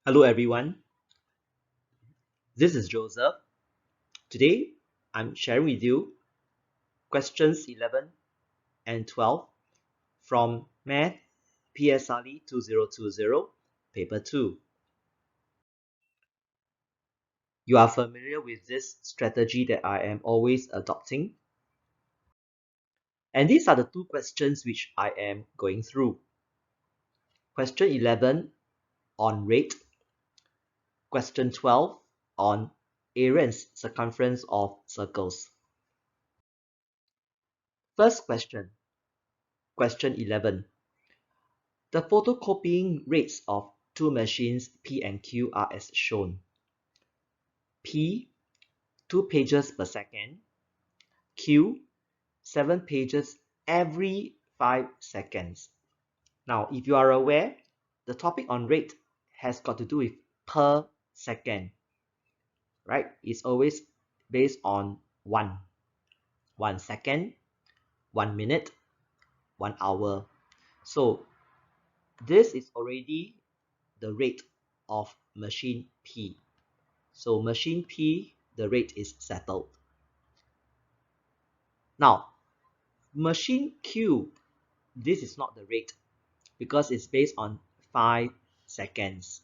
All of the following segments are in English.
Hello everyone, this is Joseph. Today I'm sharing with you questions 11 and 12 from MATH PSLE 2020, Paper 2. You are familiar with this strategy that I am always adopting. And these are the two questions which I am going through. Question 11 on rate. Question 12 on area and circumference of circles. First question, question 11. The photocopying rates of two machines P and Q are as shown. P, 2 pages per second. Q, 7 pages every 5 seconds. Now, if you are aware, the topic on rate has got to do with per second, right? It's always based on 1 second, 1 minute, 1 hour. So this is already the rate of machine P. So machine P, the rate is settled. Now, machine Q, this is not the rate because it's based on 5 seconds.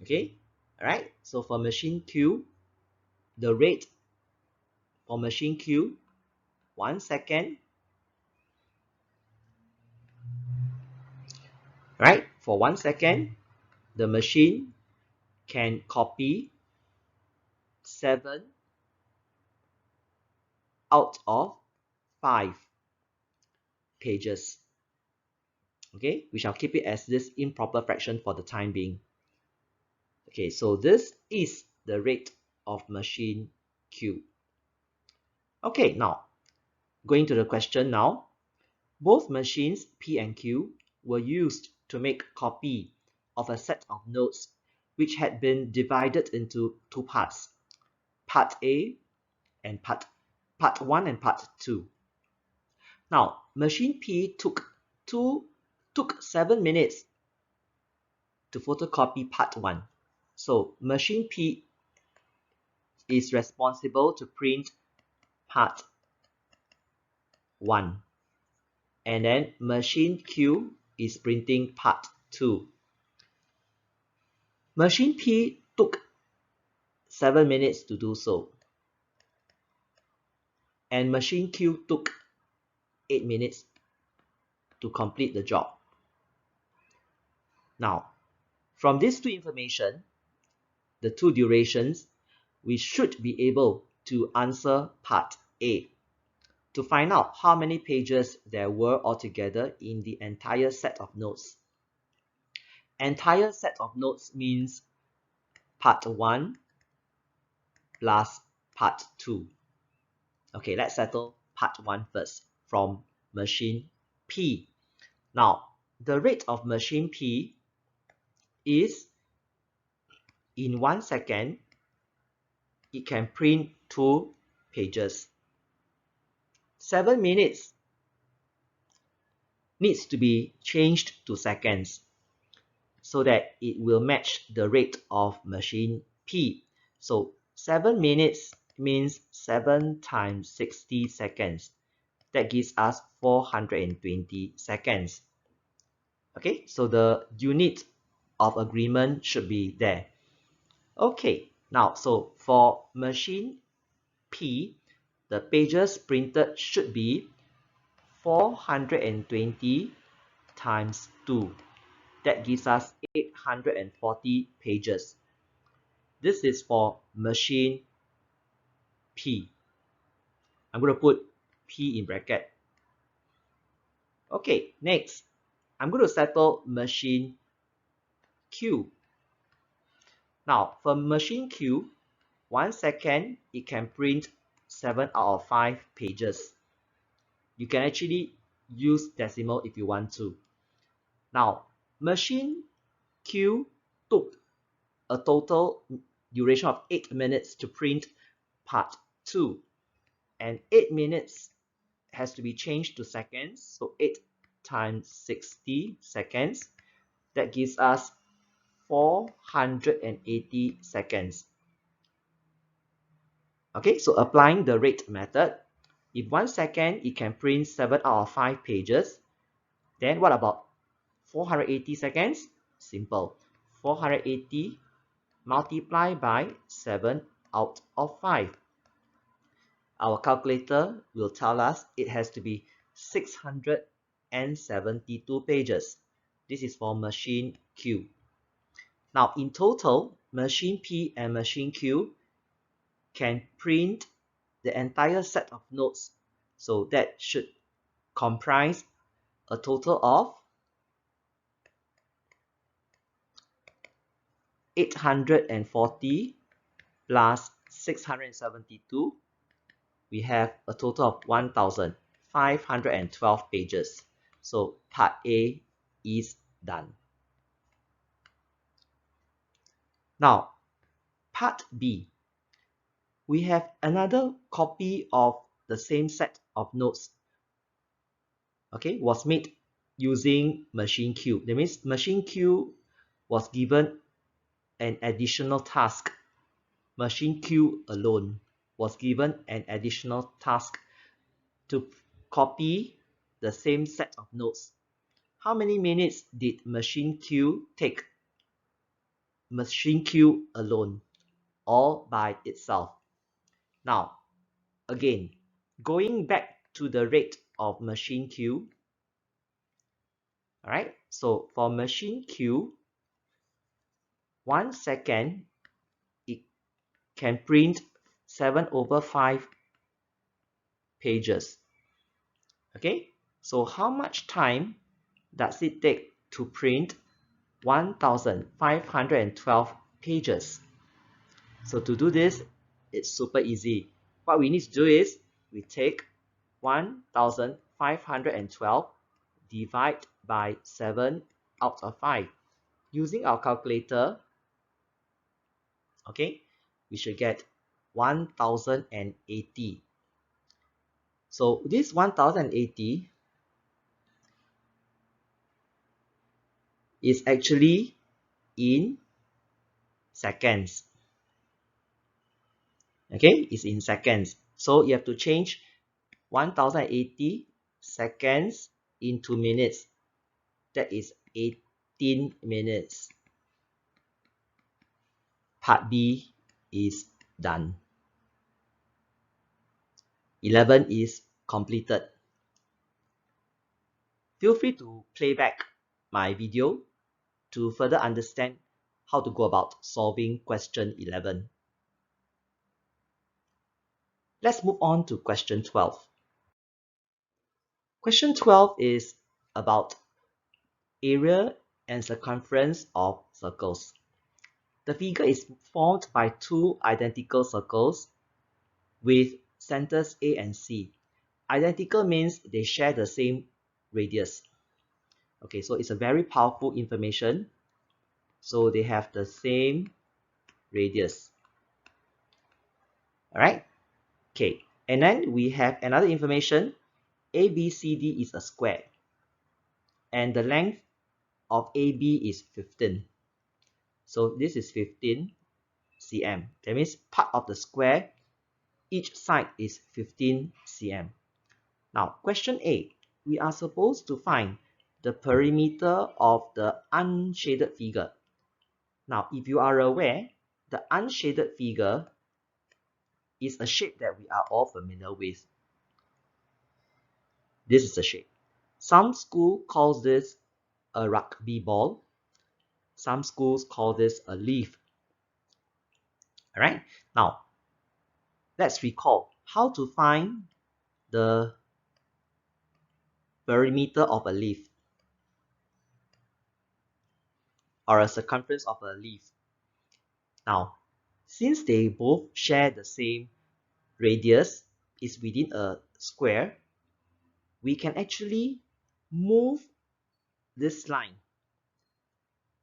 Okay, all right. So for machine Q, the rate for machine Q, 1 second. Right, for 1 second, the machine can copy 7 out of 5 pages. Okay, we shall keep it as this improper fraction for the time being. Okay, so this is the rate of machine Q. Okay, now going to the question now. Both machines P and Q were used to make copy of a set of notes which had been divided into two parts, part A and part 1 and part 2. Now, machine P took 7 minutes to photocopy part 1. So machine P is responsible to print part 1. And then machine Q is printing part 2. Machine P took 7 minutes to do so. And machine Q took 8 minutes to complete the job. Now, from these two information, the two durations, we should be able to answer part A to find out how many pages there were altogether in the entire set of notes. Entire set of notes means part 1 plus part 2. Okay, let's settle part 1 first from machine P. Now, the rate of machine P is in 1 second, it can print 2 pages. 7 minutes needs to be changed to seconds so that it will match the rate of machine P. So 7 minutes means 7 times 60 seconds. That gives us 420 seconds. Okay, so the unit of agreement should be there. Okay, now so for machine P, the pages printed should be 420 times 2. That gives us 840 pages. This is for machine P. I'm going to put P in bracket. Okay, next, I'm going to settle machine Q. Now, for machine Q, 1 second, it can print 7 out of 5 pages. You can actually use decimal if you want to. Now, machine Q took a total duration of 8 minutes to print part 2. And 8 minutes has to be changed to seconds. So 8 times 60 seconds. That gives us 480 seconds. Okay, so applying the rate method, if 1 second it can print 7 out of 5 pages, then what about 480 seconds? Simple. 480 multiplied by 7 out of 5. Our calculator will tell us it has to be 672 pages. This is for machine Q. Now, in total, machine P and machine Q can print the entire set of notes. So that should comprise a total of 840 plus 672. We have a total of 1,512 pages. So part A is done. Now, part B. We have another copy of the same set of notes. Okay, was made using machine Q. That means machine Q was given an additional task. Machine Q alone was given an additional task to copy the same set of notes. How many minutes did machine Q take? Machine Q alone, all by itself. Now, again, going back to the rate of machine Q. All right, so for machine Q, 1 second, it can print 7 over 5 pages. Okay, so how much time does it take to print 1,512 pages? So to do this, it's super easy. What we need to do is we take 1,512 divide by 7 out of 5. Using our calculator, okay, we should get 1,080. So this 1,080 is actually in seconds. Okay, it's in seconds. So you have to change 1,080 seconds into minutes. That is 18 minutes. Part B is done. 11 is completed. Feel free to play back my video to further understand how to go about solving question 11. Let's move on to question 12. Question 12 is about area and circumference of circles. The figure is formed by two identical circles with centers A and C. Identical means they share the same radius. Okay, so it's a very powerful information. So they have the same radius. All right. Okay, and then we have another information. ABCD is a square, and the length of AB is 15. So this is 15 cm. That means part of the square, each side is 15 cm. Now, question A. We are supposed to find the perimeter of the unshaded figure. Now, if you are aware, the unshaded figure is a shape that we are all familiar with. This is a shape. Some school calls this a rugby ball. Some schools call this a leaf. All right. Now, let's recall how to find the perimeter of a leaf or a circumference of a leaf. Now, since they both share the same radius, is within a square, we can actually move this line,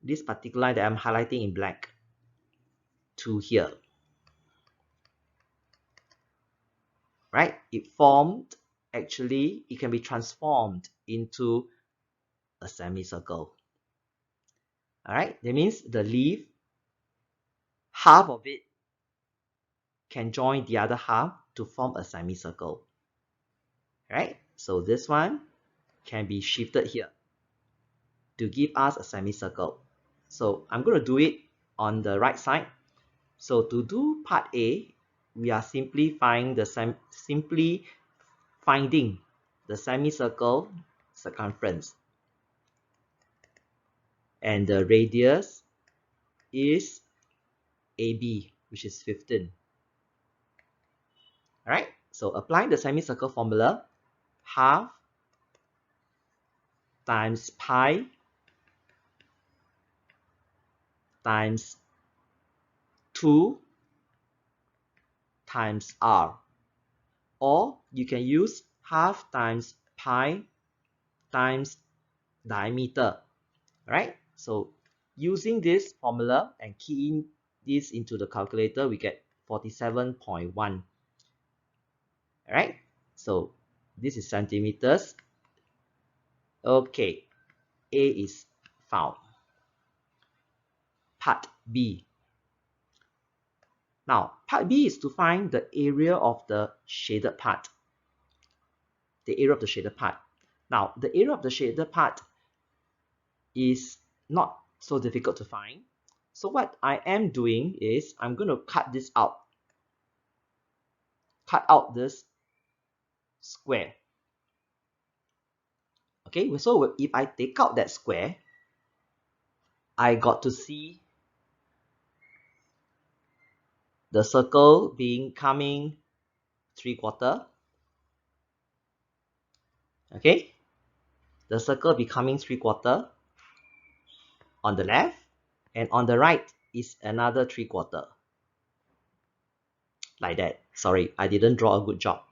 this particular line that I'm highlighting in black, to here. Right? It formed, actually, it can be transformed into a semicircle. All right, that means the leaf, half of it can join the other half to form a semicircle. All right, so this one can be shifted here to give us a semicircle. So I'm going to do it on the right side. So to do part A, we are finding the semicircle circumference, and the radius is AB, which is 15. All right, so applying the semicircle formula, half times pi times 2 times r, or you can use half times pi times diameter. Right, so using this formula and keying this into the calculator, we get 47.1. All right, so this is centimeters. Okay, A is found. Part B. Now, part B is to find the area of the shaded part. The area of the shaded part. Now, the area of the shaded part is not so difficult to find. So what I am doing is I'm going to cut this out. Cut out this square. Okay, so if I take out that square, I got to see the circle being coming 3/4. Okay, the circle becoming 3/4 on the left, and on the right is another 3/4. Like that. Sorry, I didn't draw a good job.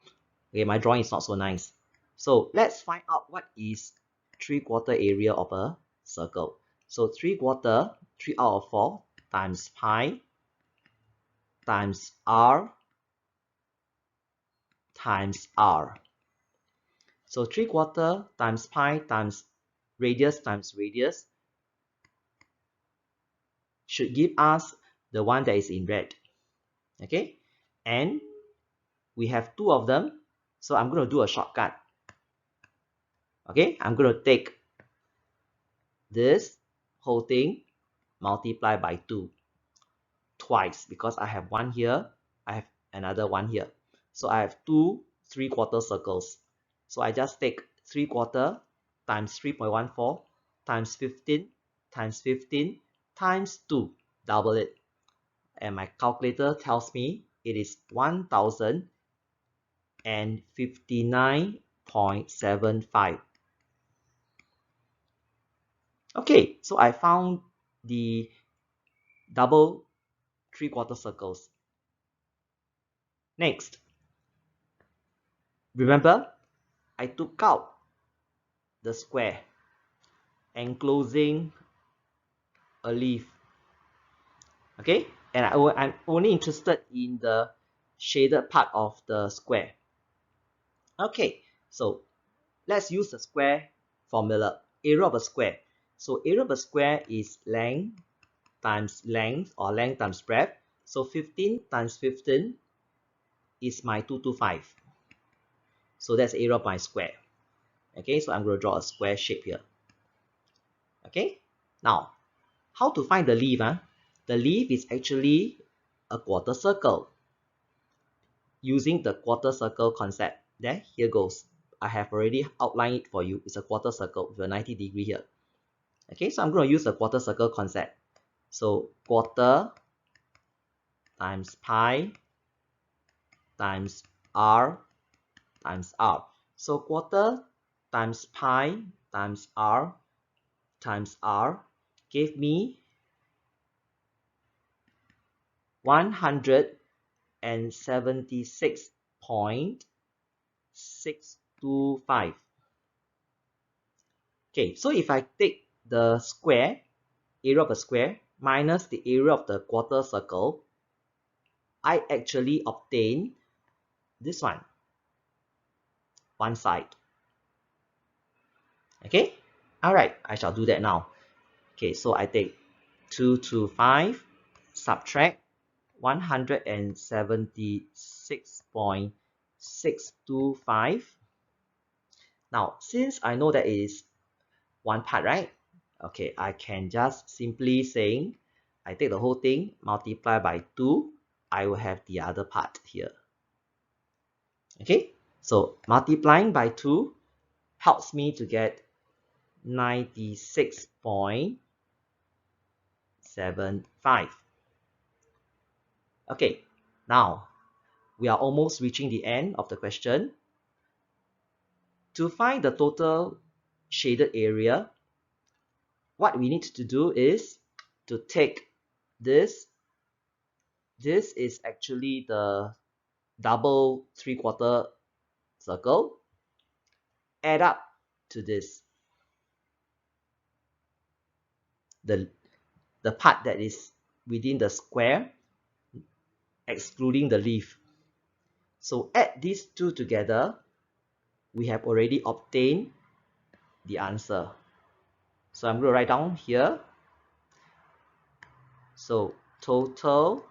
Okay, my drawing is not so nice. So let's find out what is 3/4 area of a circle. So 3/4, 3 out of 4 times pi times r times r. So 3/4 times pi times radius should give us the one that is in red. Okay, and we have two of them, so I'm going to do a shortcut. Okay, I'm going to take this whole thing, multiply by 2 twice, because I have one here, I have another one here. So I have two 3/4 circles. So I just take 3/4 times 3.14 times 15 times 15 times 2, double it. And my calculator tells me it is 1059.75. Okay, so I found the double 3/4 circles. Next, remember, I took out the square enclosing a leaf. Okay, and I'm only interested in the shaded part of the square. Okay, so let's use the square formula. Area of a square. So area of a square is length times length, or length times breadth. So 15 times 15 is my 225. So that's area of my square. Okay, so I'm going to draw a square shape here. Okay, now how to find the leaf? The leaf is actually a quarter circle. Using the quarter circle concept. There, here goes. I have already outlined it for you. It's a quarter circle with a 90-degree here. Okay, so I'm going to use the quarter circle concept. So quarter times pi times r times r. So quarter times pi times r gave me 176.625. Okay, so if I take the square, area of a square, minus the area of the quarter circle, I actually obtain this one side. Okay, all right, I shall do that now. Okay, so I take 2 to 5, subtract 176.625. Now, since I know that it is one part, right? Okay, I can just simply saying, I take the whole thing, multiply by 2, I will have the other part here. Okay, so multiplying by 2 helps me to get 96.75. Okay, now we are almost reaching the end of the question. To find the total shaded area, what we need to do is to take this. This is actually the double 3/4 circle. Add up to this. The part that is within the square, excluding the leaf. So add these two together, we have already obtained the answer. So I'm going to write down here. So total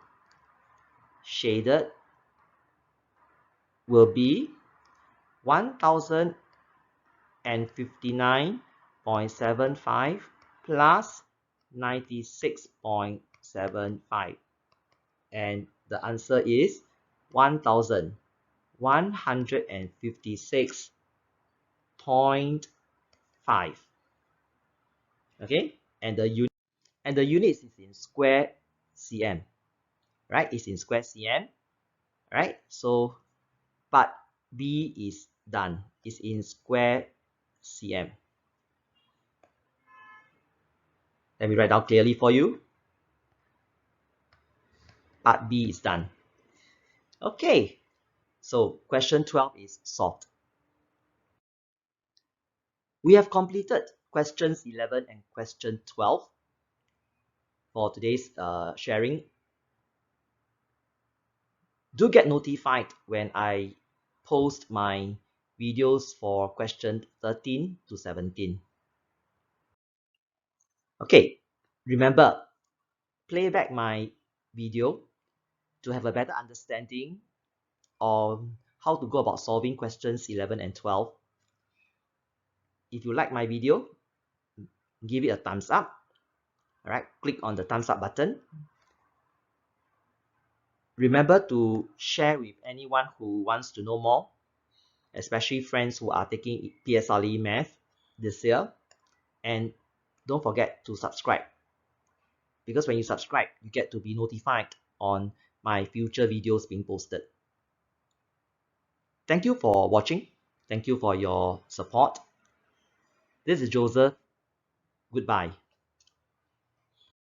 shaded will be 1059.75 plus 96.75, and the answer is 1156.5. Okay, and the units is in square cm, right? It's in square cm, right? So part B is done. It's in square cm. Let me write down clearly for you. Part B is done. Okay, so question 12 is solved. We have completed questions 11 and question 12 for today's sharing. Do get notified when I post my videos for question 13 to 17. Okay, remember, play back my video to have a better understanding on how to go about solving questions 11 and 12. If you like my video, give it a thumbs up. All right, click on the thumbs up button. Remember to share with anyone who wants to know more, especially friends who are taking PSLE math this year. And don't forget to subscribe, because when you subscribe, you get to be notified on my future videos being posted. Thank you for watching. Thank you for your support. This is Joseph. Goodbye.